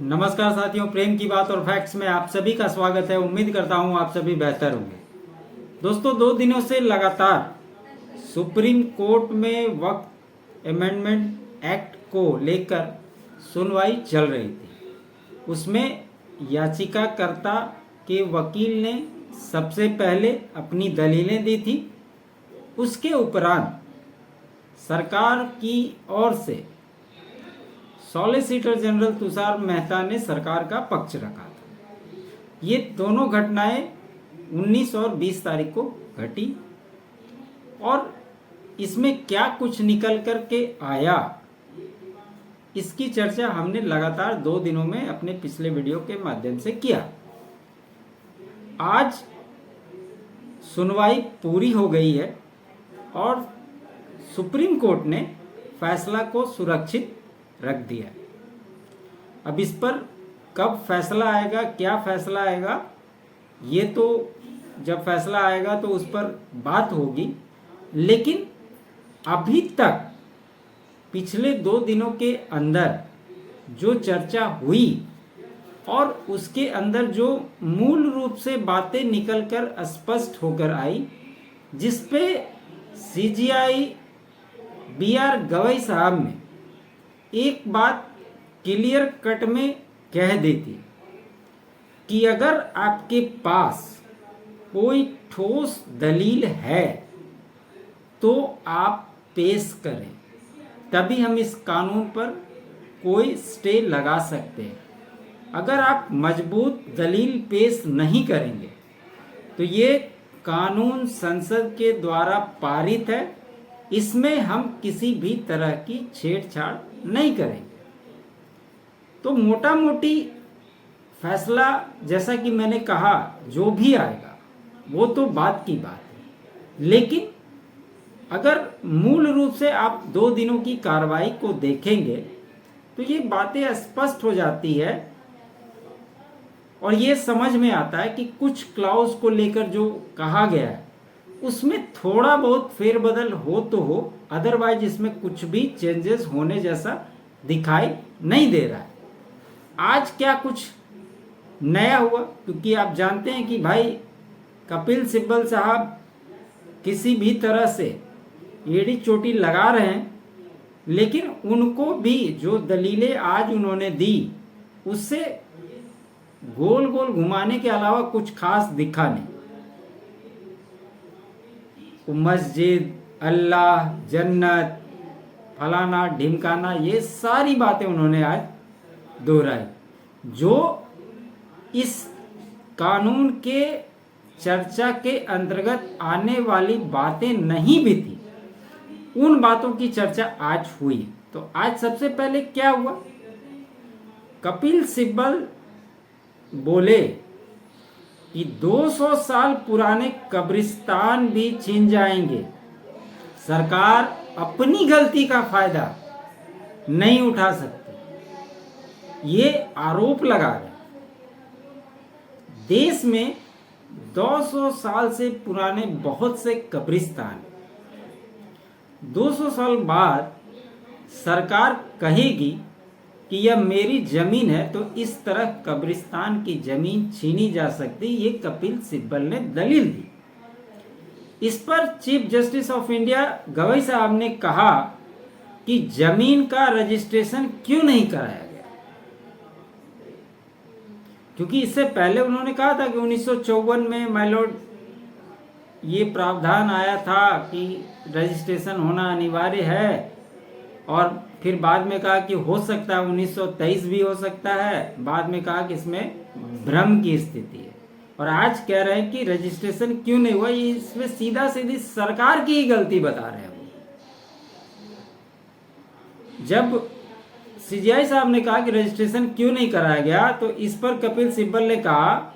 नमस्कार साथियों, प्रेम की बात और फैक्ट्स में आप सभी का स्वागत है। उम्मीद करता हूं आप सभी बेहतर होंगे। दोस्तों, 2 दिनों से लगातार सुप्रीम कोर्ट में वक्फ अमेंडमेंट एक्ट को लेकर सुनवाई चल रही थी। उसमें याचिकाकर्ता के वकील ने सबसे पहले अपनी दलीलें दी थी। उसके उपरांत सरकार की ओर से सॉलिसिटर जनरल तुषार मेहता ने सरकार का पक्ष रखा था। ये दोनों घटनाएं 19 और 20 तारीख को घटी और इसमें क्या कुछ निकल कर के आया, इसकी चर्चा हमने लगातार 2 दिनों में अपने पिछले वीडियो के माध्यम से किया। आज सुनवाई पूरी हो गई है और सुप्रीम कोर्ट ने फैसला को सुरक्षित रख दिया। अब इस पर कब फैसला आएगा, क्या फैसला आएगा, ये तो जब फैसला आएगा तो उस पर बात होगी। लेकिन अभी तक पिछले 2 दिनों के अंदर जो चर्चा हुई और उसके अंदर जो मूल रूप से बातें निकलकर स्पष्ट होकर आई, जिस पे सीजीआई बीआर गवई साहब ने एक बात क्लियर कट में कह देती कि अगर आपके पास कोई ठोस दलील है तो आप पेश करें, तभी हम इस कानून पर कोई स्टे लगा सकते हैं। अगर आप मजबूत दलील पेश नहीं करेंगे तो ये कानून संसद के द्वारा पारित है, इसमें हम किसी भी तरह की छेड़छाड़ नहीं करेंगे। तो मोटा मोटी फैसला, जैसा कि मैंने कहा, जो भी आएगा वो तो बात की बात है। लेकिन अगर मूल रूप से आप 2 दिनों की कार्रवाई को देखेंगे तो ये बातें स्पष्ट हो जाती है और ये समझ में आता है कि कुछ क्लाउज को लेकर जो कहा गया है उसमें थोड़ा बहुत फेरबदल हो तो हो, अदरवाइज इसमें कुछ भी चेंजेस होने जैसा दिखाई नहीं दे रहा है। आज क्या कुछ नया हुआ, क्योंकि आप जानते हैं कि भाई कपिल सिब्बल साहब किसी भी तरह से एड़ी चोटी लगा रहे हैं, लेकिन उनको भी जो दलीलें आज उन्होंने दी उससे गोल गोल घुमाने के अलावा कुछ खास दिखा नहीं। मस्जिद, अल्लाह, जन्नत, फलाना ढिमकाना, ये सारी बातें उन्होंने आज दोहराई। जो इस कानून के चर्चा के अंतर्गत आने वाली बातें नहीं भी थी, उन बातों की चर्चा आज हुई। तो आज सबसे पहले क्या हुआ, कपिल सिब्बल बोले कि 200 साल पुराने कब्रिस्तान भी छीन जाएंगे, सरकार अपनी गलती का फायदा नहीं उठा सकती, ये आरोप लगा रहे। देश में 200 साल से पुराने बहुत से कब्रिस्तान, 200 साल बाद सरकार कहेगी कि यह मेरी जमीन है तो इस तरह कब्रिस्तान की जमीन छीनी जा सकती, ये कपिल सिब्बल ने दलील दी। इस पर chief justice of India Gavai साहब ने कहा कि जमीन का रजिस्ट्रेशन क्यों नहीं कराया गया, क्योंकि इससे पहले उन्होंने कहा था कि 1954 में माय लॉर्ड ये प्रावधान आया था कि रजिस्ट्रेशन होना अनिवार्य है, और फिर बाद में कहा कि हो सकता है 1923 भी हो सकता है, बाद में कहा कि इसमें भ्रम की स्थिति है, और आज कह रहे हैं कि रजिस्ट्रेशन क्यों नहीं हुआ। ये इसमें सीधा सीधी सरकार की ही गलती बता रहे हैं। जब सीजीआई साहब ने कहा कि रजिस्ट्रेशन क्यों नहीं कराया गया, तो इस पर कपिल सिब्बल ने कहा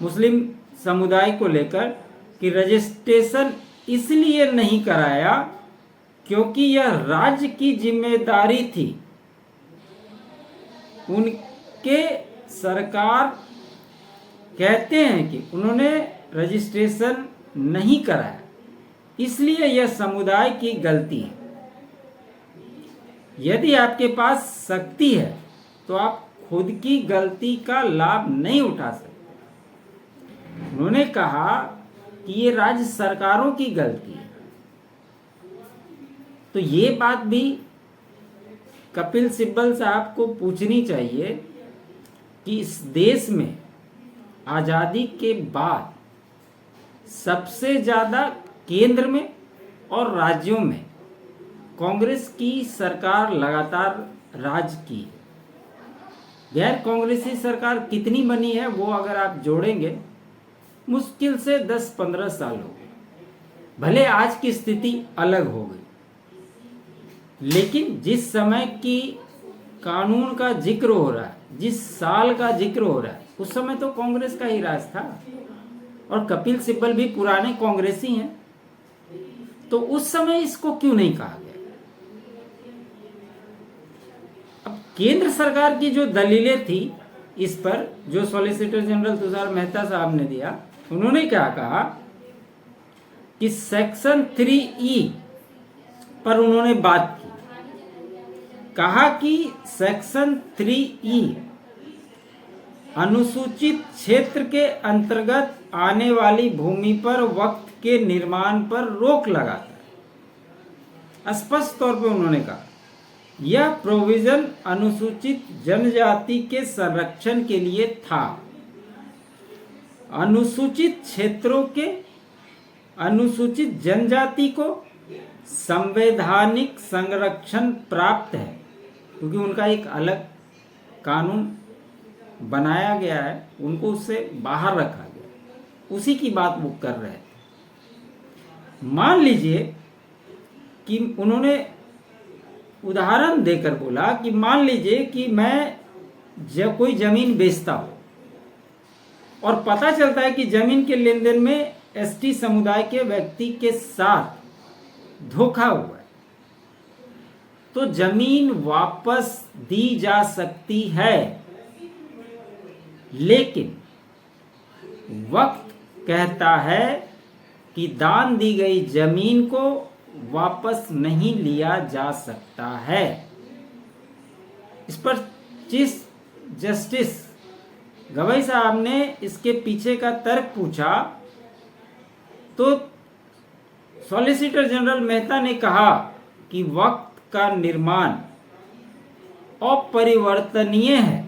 मुस्लिम समुदाय को लेकर कि रजिस्ट्रेशन इसलिए नहीं कराया क्योंकि यह राज्य की जिम्मेदारी थी, उनके सरकार कहते हैं कि उन्होंने रजिस्ट्रेशन नहीं कराया, इसलिए यह समुदाय की गलती है। यदि आपके पास शक्ति है तो आप खुद की गलती का लाभ नहीं उठा सकते। उन्होंने कहा कि ये राज्य सरकारों की गलती है। तो ये बात भी कपिल सिब्बल साहब को पूछनी चाहिए कि इस देश में आज़ादी के बाद सबसे ज़्यादा केंद्र में और राज्यों में कांग्रेस की सरकार लगातार राज की है। गैर कांग्रेसी सरकार कितनी बनी है वो अगर आप जोड़ेंगे मुश्किल से 10-15 साल हो गए। भले आज की स्थिति अलग हो गई, लेकिन जिस समय की कानून का जिक्र हो रहा है, जिस साल का जिक्र हो रहा है, उस समय तो कांग्रेस का ही राज था और कपिल सिब्बल भी पुराने कांग्रेसी हैं। तो उस समय इसको क्यों नहीं कहा गया? अब केंद्र सरकार की जो दलीलें थी इस पर, जो सॉलिसिटर जनरल तुषार मेहता साहब ने दिया, उन्होंने क्या कहा कि सेक्शन 3E पर उन्होंने बात की। कहा कि सेक्शन 3E अनुसूचित क्षेत्र के अंतर्गत आने वाली भूमि पर वक्फ के निर्माण पर रोक लगाता है। स्पष्ट तौर पर उन्होंने कहा यह प्रोविजन अनुसूचित जनजाति के संरक्षण के लिए था। अनुसूचित क्षेत्रों के अनुसूचित जनजाति को संवैधानिक संरक्षण प्राप्त है, क्योंकि उनका एक अलग कानून बनाया गया है, उनको उससे बाहर रखा गया। उसी की बात वो कर रहे थे। मान लीजिए कि उन्होंने उदाहरण देकर बोला कि मान लीजिए कि मैं कोई जमीन बेचता हूं और पता चलता है कि जमीन के लेन देन में एसटी समुदाय के व्यक्ति के साथ धोखा हुआ है, तो जमीन वापस दी जा सकती है। लेकिन वक्त कहता है कि दान दी गई जमीन को वापस नहीं लिया जा सकता है। इस पर चीफ जस्टिस गवई साहब ने इसके पीछे का तर्क पूछा, तो सॉलिसिटर जनरल मेहता ने कहा कि वक्त का निर्माण अपरिवर्तनीय है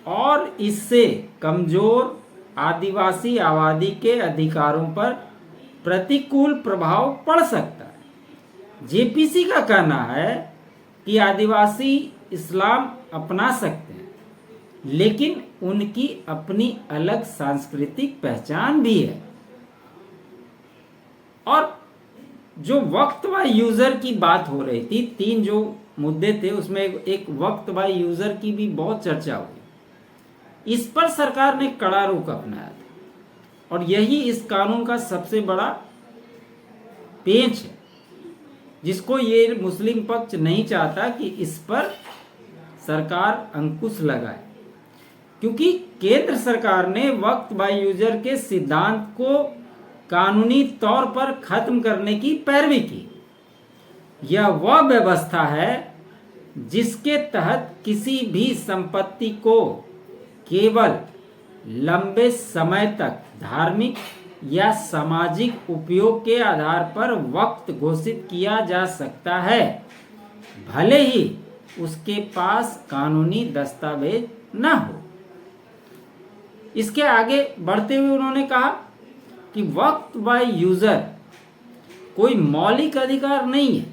और इससे कमजोर आदिवासी आबादी के अधिकारों पर प्रतिकूल प्रभाव पड़ सकता है। जेपीसी का कहना है कि आदिवासी इस्लाम अपना सकते हैं, लेकिन उनकी अपनी अलग सांस्कृतिक पहचान भी है। और जो वक्त बाय यूजर की बात हो रही थी, 3 जो मुद्दे थे उसमें एक वक्त बाय यूजर की भी बहुत चर्चा हुई। इस पर सरकार ने कड़ा रुख अपनाया था और यही इस कानून का सबसे बड़ा पेंच है, जिसको ये मुस्लिम पक्ष नहीं चाहता कि इस पर सरकार अंकुश लगाए, क्योंकि केंद्र सरकार ने वक्त बाय यूजर के सिद्धांत को कानूनी तौर पर खत्म करने की पैरवी की। यह वह व्यवस्था है जिसके तहत किसी भी संपत्ति को केवल लंबे समय तक धार्मिक या सामाजिक उपयोग के आधार पर वक्त घोषित किया जा सकता है, भले ही उसके पास कानूनी दस्तावेज न हो। इसके आगे बढ़ते हुए उन्होंने कहा कि वक्त बाय यूजर कोई मौलिक अधिकार नहीं है,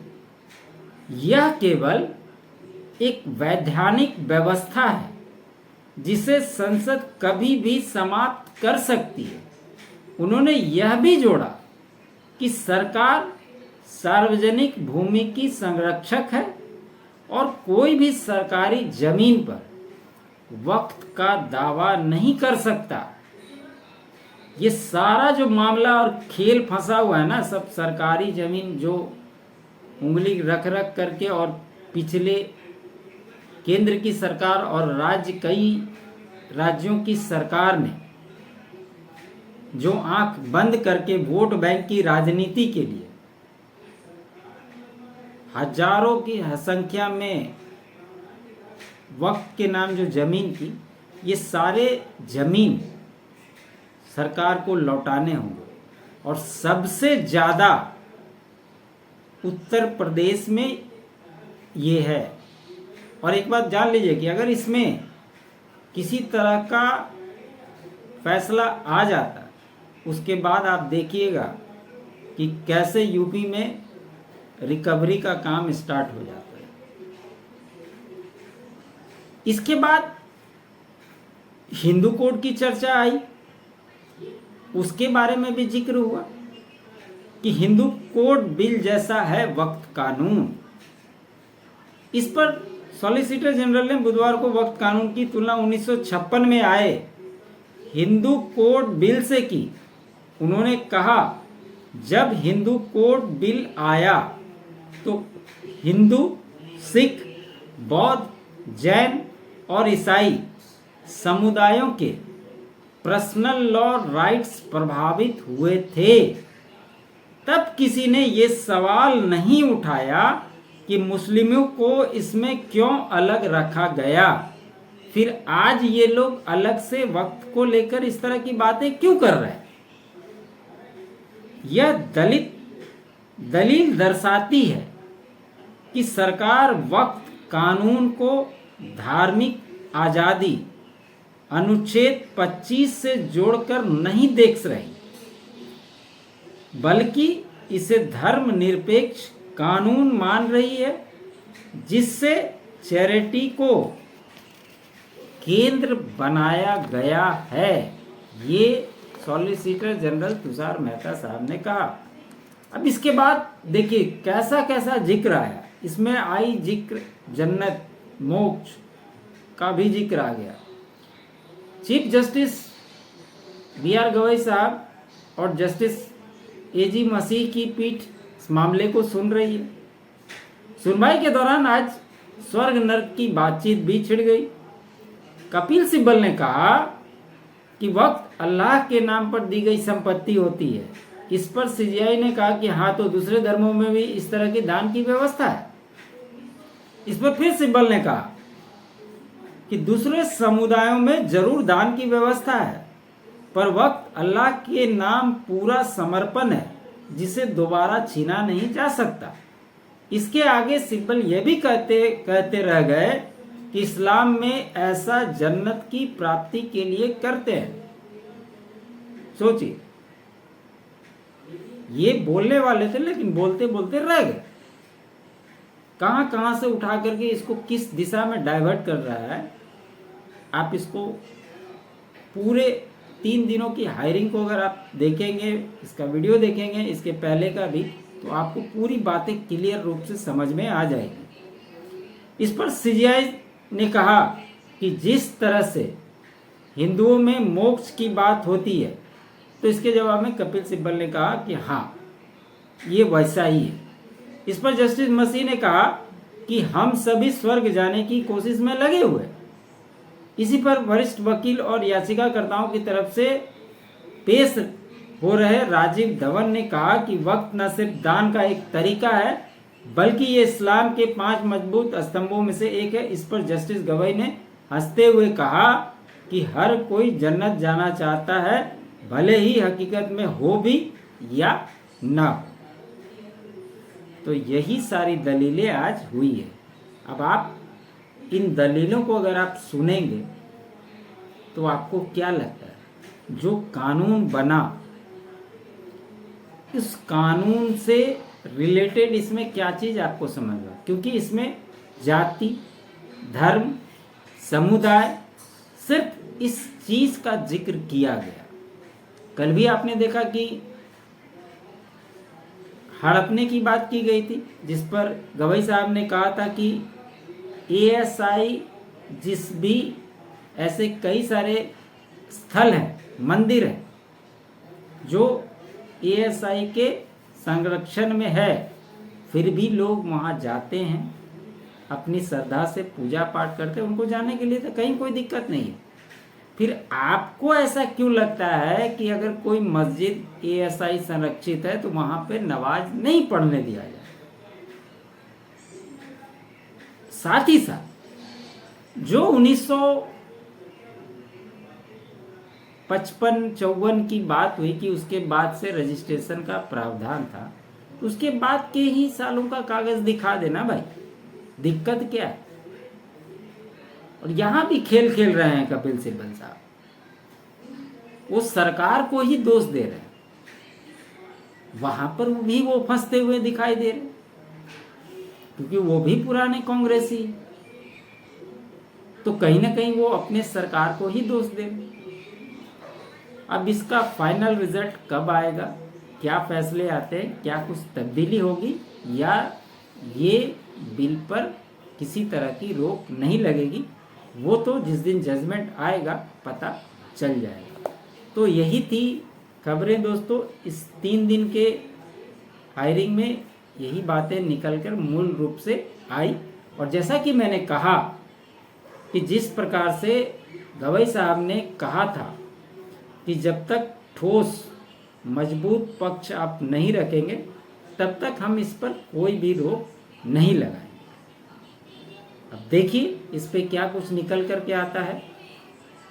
यह केवल एक वैधानिक व्यवस्था है जिसे संसद कभी भी समाप्त कर सकती है। उन्होंने यह भी जोड़ा कि सरकार सार्वजनिक भूमि की संरक्षक है और कोई भी सरकारी जमीन पर वक्त का दावा नहीं कर सकता। ये सारा जो मामला और खेल फंसा हुआ है ना, सब सरकारी जमीन जो उंगली रख रख करके, और पिछले केंद्र की सरकार और कई राज्यों की सरकार ने जो आंख बंद करके वोट बैंक की राजनीति के लिए हजारों की संख्या में वक्त के नाम जो ज़मीन की, ये सारे ज़मीन सरकार को लौटाने होंगे और सबसे ज़्यादा उत्तर प्रदेश में ये है। और एक बात जान लीजिए कि अगर इसमें किसी तरह का फैसला आ जाता, उसके बाद आप देखिएगा कि कैसे यूपी में रिकवरी का काम स्टार्ट हो जाता है। इसके बाद हिंदू कोड की चर्चा आई, उसके बारे में भी जिक्र हुआ कि हिंदू कोड बिल जैसा है वक्त कानून। इस पर सॉलिसिटर जनरल ने बुधवार को वक्त कानून की तुलना 1956 में आए हिंदू कोड बिल से की। उन्होंने कहा, जब हिंदू कोड बिल आया तो हिंदू, सिख, बौद्ध, जैन और ईसाई समुदायों के पर्सनल लॉ राइट्स प्रभावित हुए थे। तब किसी ने ये सवाल नहीं उठाया कि मुस्लिमों को इसमें क्यों अलग रखा गया। फिर आज ये लोग अलग से वक्त को लेकर इस तरह की बातें क्यों कर रहे हैं? यह दलील दर्शाती है कि सरकार वक्त कानून को धार्मिक आज़ादी अनुच्छेद 25 से जोड़कर नहीं देख रही, बल्कि इसे धर्मनिरपेक्ष कानून मान रही है, जिससे चैरिटी को केंद्र बनाया गया है। ये सॉलिसिटर जनरल तुषार मेहता साहब ने कहा। अब इसके बाद देखिए कैसा कैसा जिक्र आया। इसमें आई जिक्र जन्नत, मोक्ष का भी जिक्र आ गया। Chief justice B.R. गवई साहब और जस्टिस A.G. मसीह की पीठ इस मामले को सुन रही है। सुनवाई के दौरान आज स्वर्ग नर्क की बातचीत भी छिड़ गई। कपिल सिब्बल ने कहा कि वक्त अल्लाह के नाम पर दी गई संपत्ति होती है। इस पर CJI ने कहा कि हाँ, तो दूसरे धर्मों में भी इस तरह की दान की व्यवस्था है। इस पर फिर सिब्बल ने कहा कि दूसरे समुदायों में जरूर दान की व्यवस्था है, पर वक्त अल्लाह के नाम पूरा समर्पण है, जिसे दोबारा छीना नहीं जा सकता। इसके आगे सिब्बल यह भी कहते रह गए कि इस्लाम में ऐसा जन्नत की प्राप्ति के लिए करते हैं। सोचिए, ये बोलने वाले थे लेकिन बोलते बोलते रह गए। कहां कहां से उठा करके इसको किस दिशा में डाइवर्ट कर रहा है। आप इसको पूरे 3 दिनों की हायरिंग को अगर आप देखेंगे, इसका वीडियो देखेंगे, इसके पहले का भी, तो आपको पूरी बातें क्लियर रूप से समझ में आ जाएगी। इस पर CJI ने कहा कि जिस तरह से हिंदुओं में मोक्ष की बात होती है, तो इसके जवाब में कपिल सिब्बल ने कहा कि हाँ, ये वैसा ही है। इस पर जस्टिस मसीह ने कहा कि हम सभी स्वर्ग जाने की कोशिश में लगे हुए। इसी पर वरिष्ठ वकील और याचिकाकर्ताओं की तरफ से पेश हो रहे राजीव धवन ने कहा कि वक्त न सिर्फ दान का एक तरीका है, बल्कि ये इस्लाम के 5 मजबूत स्तंभों में से एक है। इस पर जस्टिस गवई ने हंसते हुए कहा कि हर कोई जन्नत जाना चाहता है, भले ही हकीकत में हो भी या ना हो। तो यही सारी दलीलें आज हुई है। अब आप इन दलीलों को अगर आप सुनेंगे तो आपको क्या लगता है, जो कानून बना, इस कानून से रिलेटेड इसमें क्या चीज़ आपको समझ में? क्योंकि इसमें जाति, धर्म, समुदाय, सिर्फ इस चीज़ का जिक्र किया गया। कल भी आपने देखा कि हड़पने की बात की गई थी, जिस पर गवई साहब ने कहा था कि ASI जिस भी ऐसे कई सारे स्थल हैं, मंदिर हैं, जो ASI के संरक्षण में है, फिर भी लोग वहाँ जाते हैं, अपनी श्रद्धा से पूजा पाठ करते हैं। उनको जाने के लिए तो कहीं कोई दिक्कत नहीं है। फिर आपको ऐसा क्यों लगता है कि अगर कोई मस्जिद ASI संरक्षित है तो वहाँ पे नमाज नहीं पढ़ने दिया जाए? साथ ही साथ जो 1955-54 की बात हुई कि उसके बाद से रजिस्ट्रेशन का प्रावधान था, उसके बाद के ही सालों का कागज दिखा देना भाई, दिक्कत क्या है। और यहां भी खेल खेल रहे हैं कपिल सिब्बल साहब, वो सरकार को ही दोष दे रहे हैं, वहां पर भी वो फंसते हुए दिखाई दे रहे, क्योंकि वो भी पुराने कांग्रेसी, तो कहीं ना कहीं वो अपने सरकार को ही दोष दे रहे। अब इसका फाइनल रिजल्ट कब आएगा, क्या फैसले आते हैं, क्या कुछ तब्दीली होगी, या ये बिल पर किसी तरह की रोक नहीं लगेगी, वो तो जिस दिन जजमेंट आएगा पता चल जाएगा। तो यही थी खबरें दोस्तों, इस 3 दिन के हायरिंग में यही बातें निकलकर मूल रूप से आई। और जैसा कि मैंने कहा कि जिस प्रकार से गवई साहब ने कहा था कि जब तक ठोस मजबूत पक्ष आप नहीं रखेंगे तब तक हम इस पर कोई भी रोक नहीं लगाएंगे। अब देखिए इस पे क्या कुछ निकल कर के आता है।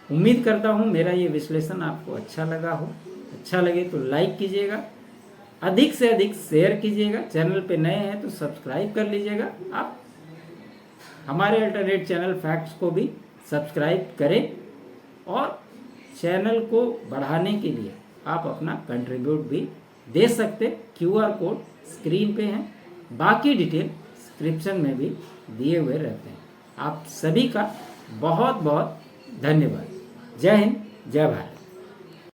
उम्मीद करता हूँ मेरा ये विश्लेषण आपको अच्छा लगा हो। अच्छा लगे तो लाइक कीजिएगा, अधिक से अधिक शेयर कीजिएगा, चैनल पे नए हैं तो सब्सक्राइब कर लीजिएगा। आप हमारे अल्टरनेट चैनल फैक्ट्स को भी सब्सक्राइब करें, और चैनल को बढ़ाने के लिए आप अपना कंट्रीब्यूट भी दे सकते। QR कोड स्क्रीन पे हैं, बाकी डिटेल डिस्क्रिप्शन में भी दिए हुए रहते हैं। आप सभी का बहुत बहुत धन्यवाद। जय हिंद, जय भारत।